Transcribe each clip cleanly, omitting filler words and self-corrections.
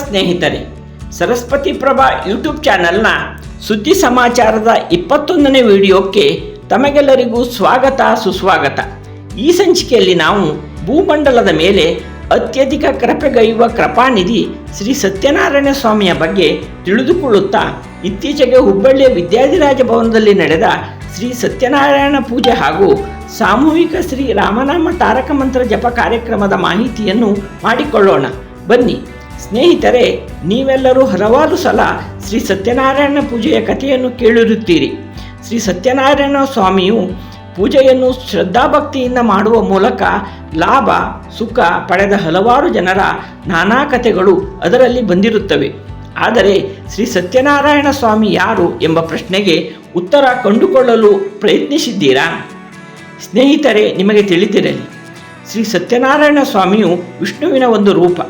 ಸ್ನೇಹಿತರೆ, ಸರಸ್ವತಿ ಪ್ರಭಾ ಯೂಟ್ಯೂಬ್ ಚಾನೆಲ್ನ ಸುದ್ದಿ ಸಮಾಚಾರದ 21ನೇ ವಿಡಿಯೋಕ್ಕೆ ತಮಗೆಲ್ಲರಿಗೂ ಸ್ವಾಗತ ಸುಸ್ವಾಗತ. ಈ ಸಂಚಿಕೆಯಲ್ಲಿ ನಾವು ಭೂಮಂಡಲದ ಮೇಲೆ ಅತ್ಯಧಿಕ ಕೃಪೆಗೈಯುವ ಕೃಪಾನಿಧಿ ಶ್ರೀ ಸತ್ಯನಾರಾಯಣ ಸ್ವಾಮಿಯ ಬಗ್ಗೆ ತಿಳಿದುಕೊಳ್ಳುತ್ತಾ ಇತ್ತೀಚೆಗೆ ಹುಬ್ಬಳ್ಳಿಯ ವಿದ್ಯಾಧಿರಾಜ ಭವನದಲ್ಲಿ ನಡೆದ ಶ್ರೀ ಸತ್ಯನಾರಾಯಣ ಪೂಜೆ ಹಾಗೂ ಸಾಮೂಹಿಕ ಶ್ರೀ ರಾಮನಾಮ ತಾರಕ ಮಂತ್ರ ಜಪ ಕಾರ್ಯಕ್ರಮದ ಮಾಹಿತಿಯನ್ನು ಮಾಡಿಕೊಳ್ಳೋಣ. ಬನ್ನಿ ಸ್ನೇಹಿತರೆ, ನೀವೆಲ್ಲರೂ ಹಲವಾರು ಸಲ ಶ್ರೀ ಸತ್ಯನಾರಾಯಣ ಪೂಜೆಯ ಕಥೆಯನ್ನು ಕೇಳಿರುತ್ತೀರಿ. ಶ್ರೀ ಸತ್ಯನಾರಾಯಣ ಸ್ವಾಮಿಯು ಪೂಜೆಯನ್ನು ಶ್ರದ್ಧಾಭಕ್ತಿಯಿಂದ ಮಾಡುವ ಮೂಲಕ ಲಾಭ ಸುಖ ಪಡೆದ ಹಲವಾರು ಜನರ ನಾನಾ ಕಥೆಗಳು ಅದರಲ್ಲಿ ಬಂದಿರುತ್ತವೆ. ಆದರೆ ಶ್ರೀ ಸತ್ಯನಾರಾಯಣ ಸ್ವಾಮಿ ಯಾರು ಎಂಬ ಪ್ರಶ್ನೆಗೆ ಉತ್ತರ ಕಂಡುಕೊಳ್ಳಲು ಪ್ರಯತ್ನಿಸಿದ್ದೀರಾ? ಸ್ನೇಹಿತರೆ, ನಿಮಗೆ ತಿಳಿದಿರಲಿ, ಶ್ರೀ ಸತ್ಯನಾರಾಯಣ ಸ್ವಾಮಿಯು ವಿಷ್ಣುವಿನ ಒಂದು ರೂಪ.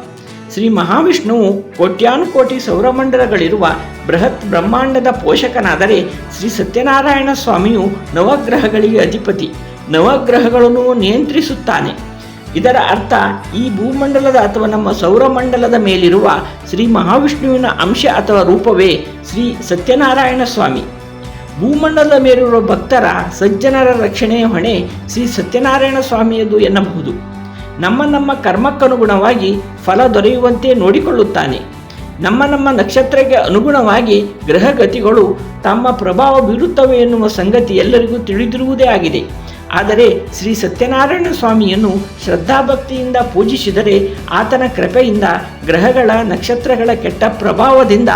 ಶ್ರೀ ಮಹಾವಿಷ್ಣುವು ಕೋಟ್ಯಾನುಕೋಟಿ ಸೌರಮಂಡಲಗಳಿರುವ ಬೃಹತ್ ಬ್ರಹ್ಮಾಂಡದ ಪೋಷಕನಾದರೆ, ಶ್ರೀ ಸತ್ಯನಾರಾಯಣ ಸ್ವಾಮಿಯು ನವಗ್ರಹಗಳಿಗೆ ಅಧಿಪತಿ, ನವಗ್ರಹಗಳನ್ನು ನಿಯಂತ್ರಿಸುತ್ತಾನೆ. ಇದರ ಅರ್ಥ ಈ ಭೂಮಂಡಲದ ಅಥವಾ ನಮ್ಮ ಸೌರಮಂಡಲದ ಮೇಲಿರುವ ಶ್ರೀ ಮಹಾವಿಷ್ಣುವಿನ ಅಂಶ ಅಥವಾ ರೂಪವೇ ಶ್ರೀ ಸತ್ಯನಾರಾಯಣ ಸ್ವಾಮಿ. ಭೂಮಂಡಲದ ಮೇಲಿರುವ ಭಕ್ತರ ಸಜ್ಜನರ ರಕ್ಷಣೆಯ ಹೊಣೆ ಶ್ರೀ ಸತ್ಯನಾರಾಯಣ ಸ್ವಾಮಿಯದು ಎನ್ನಬಹುದು. ನಮ್ಮ ಕರ್ಮಕ್ಕನುಗುಣವಾಗಿ ಫಲ ದೊರೆಯುವಂತೆ ನೋಡಿಕೊಳ್ಳುತ್ತಾನೆ. ನಮ್ಮ ನಕ್ಷತ್ರಕ್ಕೆ ಅನುಗುಣವಾಗಿ ಗ್ರಹಗತಿಗಳು ತಮ್ಮ ಪ್ರಭಾವ ಬೀರುತ್ತವೆ ಎನ್ನುವ ಸಂಗತಿ ಎಲ್ಲರಿಗೂ ತಿಳಿದಿರುವುದೇ ಆಗಿದೆ. ಆದರೆ ಶ್ರೀ ಸತ್ಯನಾರಾಯಣ ಸ್ವಾಮಿಯನ್ನು ಶ್ರದ್ಧಾಭಕ್ತಿಯಿಂದ ಪೂಜಿಸಿದರೆ ಆತನ ಕೃಪೆಯಿಂದ ಗ್ರಹಗಳ ನಕ್ಷತ್ರಗಳ ಕೆಟ್ಟ ಪ್ರಭಾವದಿಂದ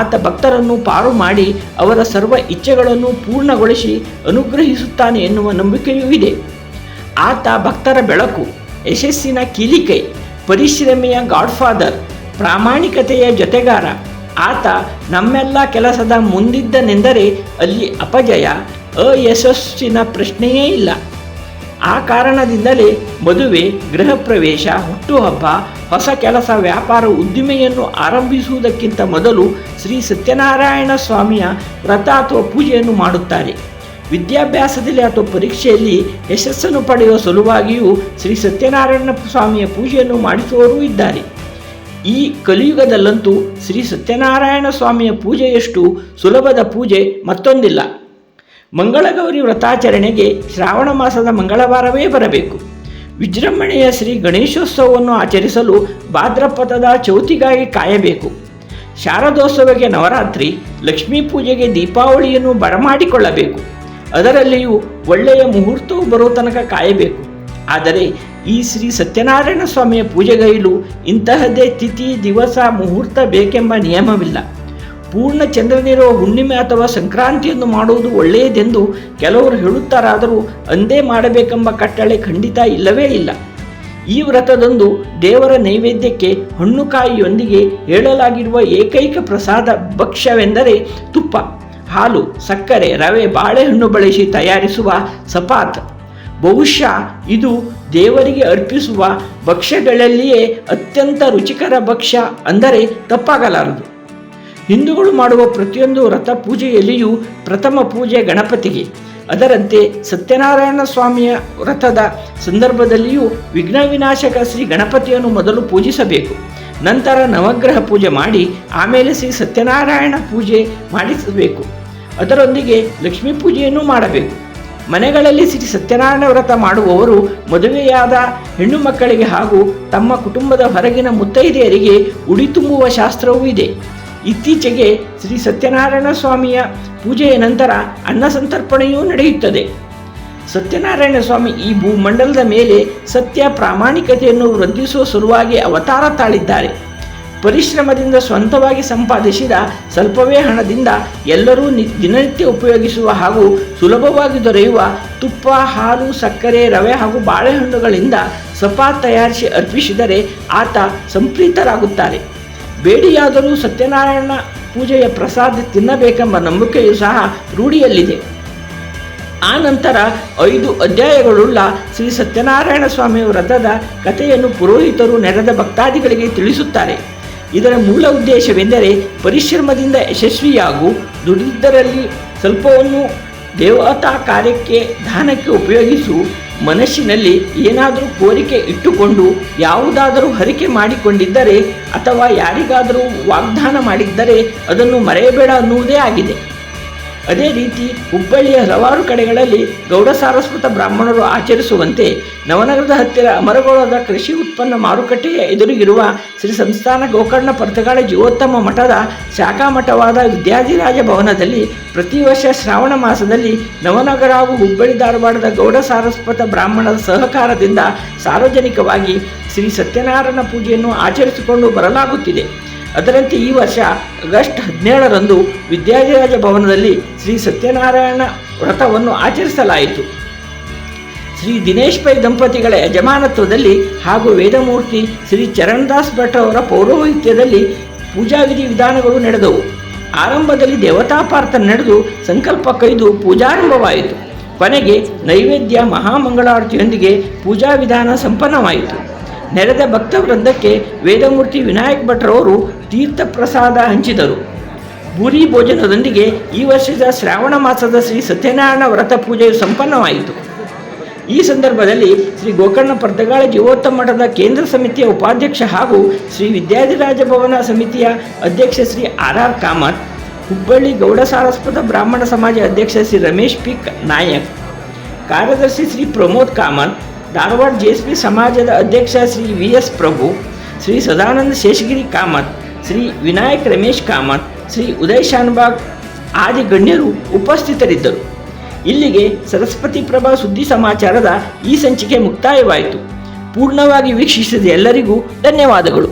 ಆತ ಭಕ್ತರನ್ನು ಪಾರು ಮಾಡಿ ಅವರ ಸರ್ವ ಇಚ್ಛೆಗಳನ್ನು ಪೂರ್ಣಗೊಳಿಸಿ ಅನುಗ್ರಹಿಸುತ್ತಾನೆ ಎನ್ನುವ ನಂಬಿಕೆಯೂ ಇದೆ. ಆತ ಭಕ್ತರ ಬೆಳಕು, ಯಶಸ್ಸಿನ ಕೀಲಿಕೈ, ಪರಿಶ್ರಮೆಯ ಗಾಡ್ಫಾದರ್, ಪ್ರಾಮಾಣಿಕತೆಯ ಜೊತೆಗಾರ. ಆತ ನಮ್ಮೆಲ್ಲ ಕೆಲಸದ ಮುಂದಿದ್ದನೆಂದರೆ ಅಲ್ಲಿ ಅಪಜಯ ಅಯಶಸ್ಸಿನ ಪ್ರಶ್ನೆಯೇ ಇಲ್ಲ. ಆ ಕಾರಣದಿಂದಲೇ ಮದುವೆ, ಗೃಹ ಪ್ರವೇಶ, ಹುಟ್ಟುಹಬ್ಬ, ಹೊಸ ಕೆಲಸ, ವ್ಯಾಪಾರ, ಉದ್ದಿಮೆಯನ್ನು ಆರಂಭಿಸುವುದಕ್ಕಿಂತ ಮೊದಲು ಶ್ರೀ ಸತ್ಯನಾರಾಯಣ ಸ್ವಾಮಿಯ ವ್ರತ ಅಥವಾ ಪೂಜೆಯನ್ನು ಮಾಡುತ್ತಾರೆ. ವಿದ್ಯಾಭ್ಯಾಸದಲ್ಲಿ ಅಥವಾ ಪರೀಕ್ಷೆಯಲ್ಲಿ ಯಶಸ್ಸನ್ನು ಪಡೆಯುವ ಸಲುವಾಗಿಯೂ ಶ್ರೀ ಸತ್ಯನಾರಾಯಣ ಸ್ವಾಮಿಯ ಪೂಜೆಯನ್ನು ಮಾಡಿಸುವವರೂ ಇದ್ದಾರೆ. ಈ ಕಲಿಯುಗದಲ್ಲಂತೂ ಶ್ರೀ ಸತ್ಯನಾರಾಯಣ ಸ್ವಾಮಿಯ ಪೂಜೆಯಷ್ಟು ಸುಲಭದ ಪೂಜೆ ಮತ್ತೊಂದಿಲ್ಲ. ಮಂಗಳಗೌರಿ ವ್ರತಾಚರಣೆಗೆ ಶ್ರಾವಣ ಮಾಸದ ಮಂಗಳವಾರವೇ ಬರಬೇಕು. ವಿಜೃಂಭಣೆಯ ಶ್ರೀ ಗಣೇಶೋತ್ಸವವನ್ನು ಆಚರಿಸಲು ಭಾದ್ರಪದದ ಚೌತಿಗಾಗಿ ಕಾಯಬೇಕು. ಶಾರದೋತ್ಸವಕ್ಕೆ ನವರಾತ್ರಿ, ಲಕ್ಷ್ಮೀ ಪೂಜೆಗೆ ದೀಪಾವಳಿಯನ್ನು ಬರಮಾಡಿಕೊಳ್ಳಬೇಕು. ಅದರಲ್ಲಿಯೂ ಒಳ್ಳೆಯ ಮುಹೂರ್ತವು ಬರುವ ತನಕ ಕಾಯಬೇಕು. ಆದರೆ ಈ ಶ್ರೀ ಸತ್ಯನಾರಾಯಣ ಸ್ವಾಮಿಯ ಪೂಜೆಗೈಲು ಇಂತಹದ್ದೇ ತಿಥಿ, ದಿವಸ, ಮುಹೂರ್ತ ಬೇಕೆಂಬ ನಿಯಮವಿಲ್ಲ. ಪೂರ್ಣ ಚಂದ್ರನಿರುವ ಹುಣ್ಣಿಮೆ ಅಥವಾ ಸಂಕ್ರಾಂತಿಯನ್ನು ಮಾಡುವುದು ಒಳ್ಳೆಯದೆಂದು ಕೆಲವರು ಹೇಳುತ್ತಾರಾದರೂ ಅಂದೇ ಮಾಡಬೇಕೆಂಬ ಕಟ್ಟಳೆ ಖಂಡಿತ ಇಲ್ಲವೇ ಇಲ್ಲ. ಈ ವ್ರತದಂದು ದೇವರ ನೈವೇದ್ಯಕ್ಕೆ ಹಣ್ಣುಕಾಯಿಯೊಂದಿಗೆ ಹೇಳಲಾಗಿರುವ ಏಕೈಕ ಪ್ರಸಾದ ಭಕ್ಷ್ಯವೆಂದರೆ ತುಪ್ಪ, ಹಾಲು, ಸಕ್ಕರೆ, ರವೆ, ಬಾಳೆಹಣ್ಣು ಬಳಸಿ ತಯಾರಿಸುವ ಸಪಾತ್. ಬಹುಶಃ ಇದು ದೇವರಿಗೆ ಅರ್ಪಿಸುವ ಭಕ್ಷ್ಯಗಳಲ್ಲಿಯೇ ಅತ್ಯಂತ ರುಚಿಕರ ಭಕ್ಷ್ಯ ಅಂದರೆ ತಪ್ಪಾಗಲಾರದು. ಹಿಂದೂಗಳು ಮಾಡುವ ಪ್ರತಿಯೊಂದು ವ್ರತ ಪೂಜೆಯಲ್ಲಿಯೂ ಪ್ರಥಮ ಪೂಜೆ ಗಣಪತಿಗೆ. ಅದರಂತೆ ಸತ್ಯನಾರಾಯಣ ಸ್ವಾಮಿಯ ವ್ರತದ ಸಂದರ್ಭದಲ್ಲಿಯೂ ವಿಘ್ನ ವಿನಾಶಕ ಶ್ರೀ ಗಣಪತಿಯನ್ನು ಮೊದಲು ಪೂಜಿಸಬೇಕು. ನಂತರ ನವಗ್ರಹ ಪೂಜೆ ಮಾಡಿ ಆಮೇಲೆ ಶ್ರೀ ಸತ್ಯನಾರಾಯಣ ಪೂಜೆ ಮಾಡಿಸಬೇಕು. ಅದರೊಂದಿಗೆ ಲಕ್ಷ್ಮೀ ಪೂಜೆಯನ್ನು ಮಾಡಬೇಕು. ಮನೆಗಳಲ್ಲಿ ಶ್ರೀ ಸತ್ಯನಾರಾಯಣ ವ್ರತ ಮಾಡುವವರು ಮದುವೆಯಾದ ಹೆಣ್ಣು ಮಕ್ಕಳಿಗೆ ಹಾಗೂ ತಮ್ಮ ಕುಟುಂಬದ ಹೊರಗಿನ ಮುತ್ತೈದೆಯರಿಗೆ ಉಡಿ ತುಂಬುವ ಶಾಸ್ತ್ರವೂ ಇದೆ. ಇತ್ತೀಚೆಗೆ ಶ್ರೀ ಸತ್ಯನಾರಾಯಣ ಸ್ವಾಮಿಯ ಪೂಜೆಯ ನಂತರ ಅನ್ನ ಸಂತರ್ಪಣೆಯೂ ನಡೆಯುತ್ತದೆ. ಸತ್ಯನಾರಾಯಣ ಸ್ವಾಮಿ ಈ ಭೂಮಂಡಲದ ಮೇಲೆ ಸತ್ಯ, ಪ್ರಾಮಾಣಿಕತೆಯನ್ನು ವೃದ್ಧಿಸುವ ಸಲುವಾಗಿ ಅವತಾರ ತಾಳಿದ್ದಾರೆ. ಪರಿಶ್ರಮದಿಂದ ಸ್ವಂತವಾಗಿ ಸಂಪಾದಿಸಿದ ಸ್ವಲ್ಪವೇ ಹಣದಿಂದ ಎಲ್ಲರೂ ದಿನನಿತ್ಯ ಉಪಯೋಗಿಸುವ ಹಾಗೂ ಸುಲಭವಾಗಿ ದೊರೆಯುವ ತುಪ್ಪ, ಹಾಲು, ಸಕ್ಕರೆ, ರವೆ ಹಾಗೂ ಬಾಳೆಹಣ್ಣುಗಳಿಂದ ಸಪಾತ್ ತಯಾರಿಸಿ ಅರ್ಪಿಸಿದರೆ ಆತ ಸಂಪ್ರೀತರಾಗುತ್ತಾರೆ. ಬೇಡಿಯಾದರೂ ಸತ್ಯನಾರಾಯಣ ಪೂಜೆಯ ಪ್ರಸಾದ ತಿನ್ನಬೇಕೆಂಬ ನಂಬಿಕೆಯೂ ಸಹ ರೂಢಿಯಲ್ಲಿದೆ. ಆ ನಂತರ 5 ಅಧ್ಯಾಯಗಳುಳ್ಳ ಶ್ರೀ ಸತ್ಯನಾರಾಯಣ ಸ್ವಾಮಿ ವ್ರತದ ಕಥೆಯನ್ನು ಪುರೋಹಿತರು ನೆರೆದ ಭಕ್ತಾದಿಗಳಿಗೆ ತಿಳಿಸುತ್ತಾರೆ. ಇದರ ಮೂಲ ಉದ್ದೇಶವೆಂದರೆ ಪರಿಶ್ರಮದಿಂದ ಯಶಸ್ವಿಯಾಗು, ದುಡಿದ್ದರಲ್ಲಿ ಸ್ವಲ್ಪವನ್ನು ದೇವತಾ ಕಾರ್ಯಕ್ಕೆ ದಾನಕ್ಕೆ ಉಪಯೋಗಿಸು, ಮನಸ್ಸಿನಲ್ಲಿ ಏನಾದರೂ ಕೋರಿಕೆ ಇಟ್ಟುಕೊಂಡು ಯಾವುದಾದರೂ ಹರಿಕೆ ಮಾಡಿಕೊಂಡಿದ್ದರೆ ಅಥವಾ ಯಾರಿಗಾದರೂ ವಾಗ್ದಾನ ಮಾಡಿದ್ದರೆ ಅದನ್ನು ಮರೆಯಬೇಡ ಅನ್ನುವುದೇ ಆಗಿದೆ. ಅದೇ ರೀತಿ ಹುಬ್ಬಳ್ಳಿಯ ಹಲವಾರು ಕಡೆಗಳಲ್ಲಿ ಗೌಡ ಸಾರಸ್ವತ ಬ್ರಾಹ್ಮಣರು ಆಚರಿಸುವಂತೆ ನವನಗರದ ಹತ್ತಿರ ಅಮರಗೋಳದ ಕೃಷಿ ಉತ್ಪನ್ನ ಮಾರುಕಟ್ಟೆಯ ಎದುರಿಗಿರುವ ಶ್ರೀ ಸಂಸ್ಥಾನ ಗೋಕರ್ಣ ಪರ್ತಗಾಳ ಜೀವೋತ್ತಮ ಮಠದ ಶಾಖಾ ಮಠವಾದ ವಿದ್ಯಾಧಿರಾಜ ಭವನದಲ್ಲಿ ಪ್ರತಿ ವರ್ಷ ಶ್ರಾವಣ ಮಾಸದಲ್ಲಿ ನವನಗರ ಹಾಗೂ ಹುಬ್ಬಳ್ಳಿ ಧಾರವಾಡದ ಗೌಡ ಸಾರಸ್ವತ ಬ್ರಾಹ್ಮಣರ ಸಹಕಾರದಿಂದ ಸಾರ್ವಜನಿಕವಾಗಿ ಶ್ರೀ ಸತ್ಯನಾರಾಯಣ ಪೂಜೆಯನ್ನು ಆಚರಿಸಿಕೊಂಡು ಬರಲಾಗುತ್ತಿದೆ. ಅದರಂತೆ ಈ ವರ್ಷ ಆಗಸ್ಟ್ 17ರಂದು ವಿದ್ಯಾಧಿರಾಜ ಭವನದಲ್ಲಿ ಶ್ರೀ ಸತ್ಯನಾರಾಯಣ ವ್ರತವನ್ನು ಆಚರಿಸಲಾಯಿತು. ಶ್ರೀ ದಿನೇಶ್ ಪೈ ದಂಪತಿಗಳ ಯಜಮಾನತ್ವದಲ್ಲಿ ಹಾಗೂ ವೇದಮೂರ್ತಿ ಶ್ರೀ ಚರಣದಾಸ್ ಭಟ್ ಅವರ ಪೌರೋಹಿತ್ಯದಲ್ಲಿ ಪೂಜಾ ವಿಧಾನಗಳು ನಡೆದವು. ಆರಂಭದಲ್ಲಿ ದೇವತಾಪಾರ್ಥ ನಡೆದು ಸಂಕಲ್ಪ ಕೈದು ಪೂಜಾರಂಭವಾಯಿತು. ಕೊನೆಗೆ ನೈವೇದ್ಯ ಮಹಾಮಂಗಳಾರತಿಯೊಂದಿಗೆ ಪೂಜಾ ವಿಧಾನ ಸಂಪನ್ನವಾಯಿತು. ನೆರೆದ ಭಕ್ತವೃಂದಕ್ಕೆ ವೇದಮೂರ್ತಿ ವಿನಾಯಕ್ ಭಟ್ರವರು ತೀರ್ಥ ಪ್ರಸಾದ ಹಂಚಿದರು. ಭೂರಿ ಭೋಜನದೊಂದಿಗೆ ಈ ವರ್ಷದ ಶ್ರಾವಣ ಮಾಸದ ಶ್ರೀ ಸತ್ಯನಾರಾಯಣ ವ್ರತ ಪೂಜೆಯು ಸಂಪನ್ನವಾಯಿತು. ಈ ಸಂದರ್ಭದಲ್ಲಿ ಶ್ರೀ ಗೋಕರ್ಣ ಪರ್ತಗಾಳ ಜೀವೋತ್ತಮ ಮಠದ ಕೇಂದ್ರ ಸಮಿತಿಯ ಉಪಾಧ್ಯಕ್ಷ ಹಾಗೂ ಶ್ರೀ ವಿದ್ಯಾಧಿರಾಜ ಭವನ ಸಮಿತಿಯ ಅಧ್ಯಕ್ಷ ಶ್ರೀ ಆರ್ ಕಾಮತ್, ಹುಬ್ಬಳ್ಳಿ ಗೌಡ ಸಾರಸ್ವತ ಬ್ರಾಹ್ಮಣ ಸಮಾಜ ಅಧ್ಯಕ್ಷ ಶ್ರೀ ರಮೇಶ್ ಪಿ ನಾಯಕ್, ಕಾರ್ಯದರ್ಶಿ ಶ್ರೀ ಪ್ರಮೋದ್ ಕಾಮತ್, ಧಾರವಾಡ ಜೆಎಸ್ಪಿ ಸಮಾಜದ ಅಧ್ಯಕ್ಷ ಶ್ರೀ VS ಪ್ರಭು, ಶ್ರೀ ಸದಾನಂದ ಶೇಷಗಿರಿ ಕಾಮತ್, ಶ್ರೀ ವಿನಾಯಕ್ ರಮೇಶ್ ಕಾಮತ್, ಶ್ರೀ ಉದಯ್ ಶಾನ್ಬಾಗ್ ಆದಿ ಗಣ್ಯರು ಉಪಸ್ಥಿತರಿದ್ದರು. ಇಲ್ಲಿಗೆ ಸರಸ್ವತಿ ಪ್ರಭಾ ಸುದ್ದಿ ಸಮಾಚಾರದ ಈ ಸಂಚಿಕೆ ಮುಕ್ತಾಯವಾಯಿತು. ಪೂರ್ಣವಾಗಿ ವೀಕ್ಷಿಸಿದ ಎಲ್ಲರಿಗೂ ಧನ್ಯವಾದಗಳು.